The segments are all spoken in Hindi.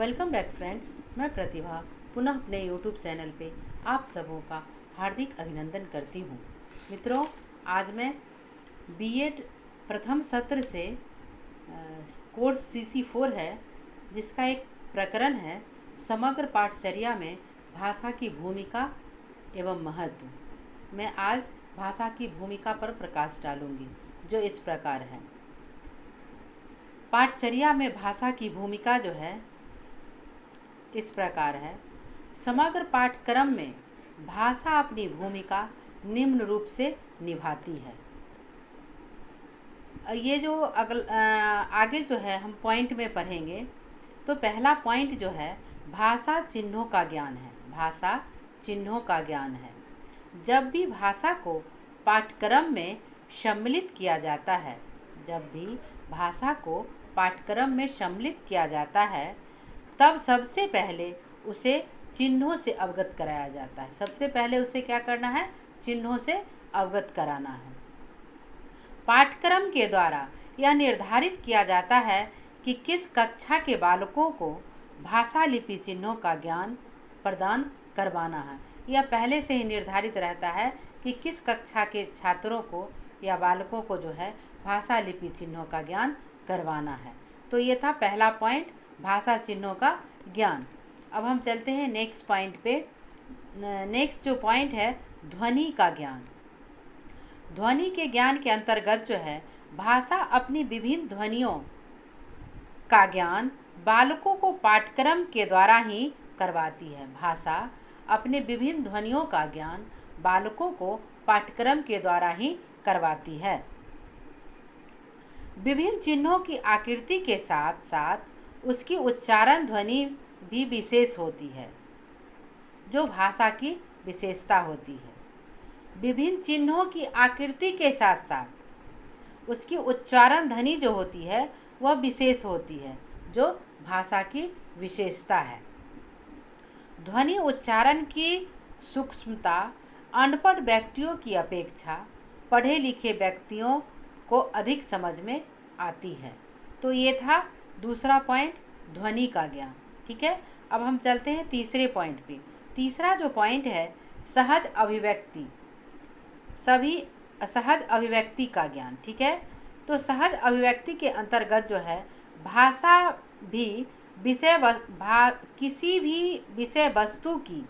Welcome back friends. मैं प्रतिभा पुनः अपने यूट्यूब चैनल पे आप सबों का हार्दिक अभिनंदन करती हूँ। मित्रों, आज मैं बीएड प्रथम सत्र से कोर्स CC4 है, जिसका एक प्रकरण है समग्र पाठचर्या में भाषा की भूमिका एवं महत्व। मैं आज भाषा की भूमिका पर प्रकाश डालूंगी, जो इस प्रकार है। पाठचर्या में भाषा की भूमिका जो है इस प्रकार है। समग्र पाठ्यक्रम में भाषा अपनी भूमिका निम्न रूप से निभाती है। ये जो आगे जो है हम पॉइंट में पढ़ेंगे, तो पहला पॉइंट जो है भाषा चिन्हों का ज्ञान है। भाषा चिन्हों का ज्ञान है। जब भी भाषा को पाठ्यक्रम में सम्मिलित किया जाता है, जब भी भाषा को पाठ्यक्रम में सम्मिलित किया जाता है, तब सबसे पहले उसे चिन्हों से अवगत कराया जाता है। सबसे पहले उसे क्या करना है? चिन्हों से अवगत कराना है। पाठ्यक्रम के द्वारा यह निर्धारित किया जाता है कि किस कक्षा के बालकों को भाषा लिपि चिन्हों का ज्ञान प्रदान करवाना है। यह पहले से ही निर्धारित रहता है कि किस कक्षा के छात्रों को या बालकों को जो है भाषा लिपि चिन्हों का ज्ञान करवाना है। तो ये था पहला पॉइंट, भाषा चिन्हों का ज्ञान। अब हम चलते हैं नेक्स्ट पॉइंट पे। नेक्स्ट जो पॉइंट है ध्वनि का ज्ञान। ध्वनि के ज्ञान के अंतर्गत जो है भाषा अपनी विभिन्न ध्वनियों का ज्ञान बालकों को पाठ्यक्रम के द्वारा ही करवाती है। भाषा अपने विभिन्न ध्वनियों का ज्ञान बालकों को पाठ्यक्रम के द्वारा ही करवाती है। विभिन्न चिन्हों की आकृति के साथ साथ उसकी उच्चारण ध्वनि भी विशेष होती है, जो भाषा की विशेषता होती है। विभिन्न चिन्हों की आकृति के साथ साथ उसकी उच्चारण ध्वनि जो होती है वह विशेष होती है, जो भाषा की विशेषता है। ध्वनि उच्चारण की सूक्ष्मता अनपढ़ व्यक्तियों की अपेक्षा पढ़े लिखे व्यक्तियों को अधिक समझ में आती है। तो ये था दूसरा पॉइंट, ध्वनि का ज्ञान। ठीक है, अब हम चलते हैं तीसरे पॉइंट पे। तीसरा जो पॉइंट है सहज अभिव्यक्ति, सहज अभिव्यक्ति का ज्ञान। ठीक है, तो सहज अभिव्यक्ति के अंतर्गत जो है भाषा भी किसी भी विषय वस्तु की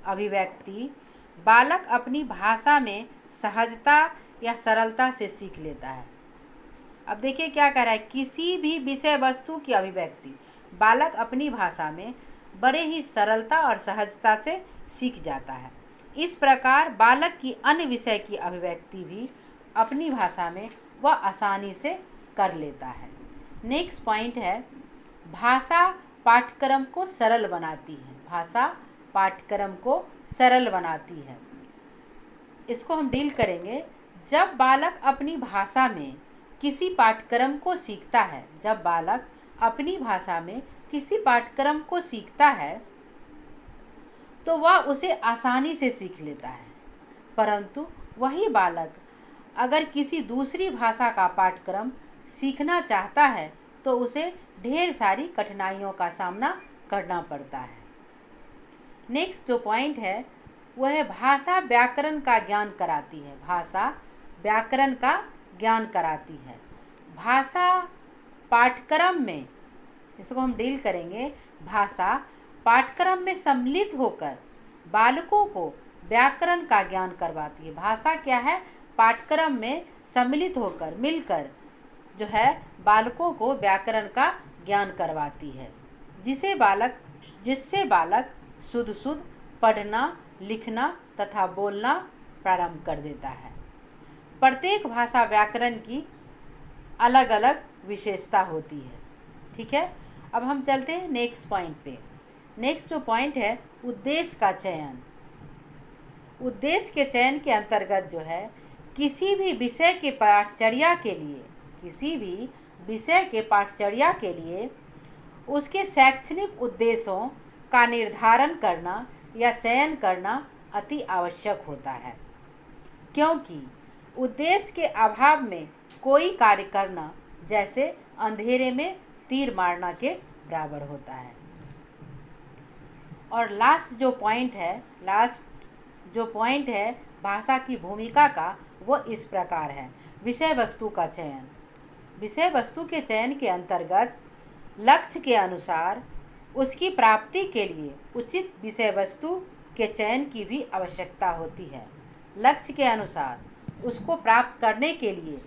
अभिव्यक्ति बालक अपनी भाषा में सहजता या सरलता से सीख लेता है। अब देखिए क्या कह रहा है, किसी भी विषय वस्तु की अभिव्यक्ति बालक अपनी भाषा में बड़े ही सरलता और सहजता से सीख जाता है। इस प्रकार बालक की अन्य विषय की अभिव्यक्ति भी अपनी भाषा में वह आसानी से कर लेता है। नेक्स्ट पॉइंट है भाषा पाठ्यक्रम को सरल बनाती है। भाषा पाठ्यक्रम को सरल बनाती है। इसको हम डील करेंगे। जब बालक अपनी भाषा में किसी पाठ्यक्रम को सीखता है, जब बालक अपनी भाषा में किसी पाठ्यक्रम को सीखता है तो वह उसे आसानी से सीख लेता है। परंतु वही बालक अगर किसी दूसरी भाषा का पाठ्यक्रम सीखना चाहता है तो उसे ढेर सारी कठिनाइयों का सामना करना पड़ता है। नेक्स्ट जो पॉइंट है वह है भाषा व्याकरण का ज्ञान कराती है। भाषा व्याकरण का ज्ञान कराती है। भाषा पाठ्यक्रम में, इसको हम डील करेंगे, भाषा पाठ्यक्रम में सम्मिलित होकर बालकों को व्याकरण का ज्ञान करवाती है। भाषा क्या है? पाठ्यक्रम में सम्मिलित होकर मिलकर जो है बालकों को व्याकरण का ज्ञान करवाती है, जिससे बालक शुद्ध पढ़ना लिखना तथा बोलना प्रारंभ कर देता है। प्रत्येक भाषा व्याकरण की अलग अलग विशेषता होती है। ठीक है, अब हम चलते हैं नेक्स्ट पॉइंट पे। नेक्स्ट जो पॉइंट है उद्देश्य का चयन। उद्देश्य के चयन के अंतर्गत जो है किसी भी विषय के पाठचर्या के लिए उसके शैक्षणिक उद्देश्यों का निर्धारण करना या चयन करना अति आवश्यक होता है, क्योंकि उद्देश्य के अभाव में कोई कार्य करना जैसे अंधेरे में तीर मारना के बराबर होता है। और लास्ट जो पॉइंट है भाषा की भूमिका का, वो इस प्रकार है। विषय वस्तु का चयन। विषय वस्तु के चयन के अंतर्गत लक्ष्य के अनुसार उसकी प्राप्ति के लिए उचित विषय वस्तु के चयन की भी आवश्यकता होती है। लक्ष्य के अनुसार उसको प्राप्त करने के लिए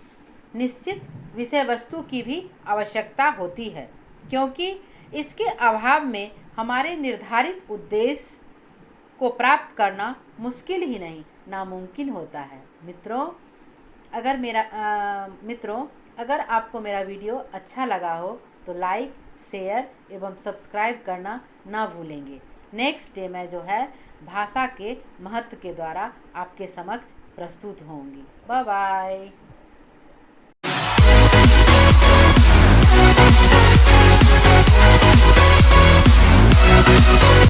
निश्चित विषय वस्तु की भी आवश्यकता होती है, क्योंकि इसके अभाव में हमारे निर्धारित उद्देश्य को प्राप्त करना मुश्किल ही नहीं, नामुमकिन होता है। मित्रों, अगर आपको मेरा वीडियो अच्छा लगा हो तो लाइक, शेयर एवं सब्सक्राइब करना ना भूलेंगे। नेक्स्ट डे मैं जो है भाषा के महत्व के द्वारा आपके समक्ष प्रस्तुत होंगी। Bye bye.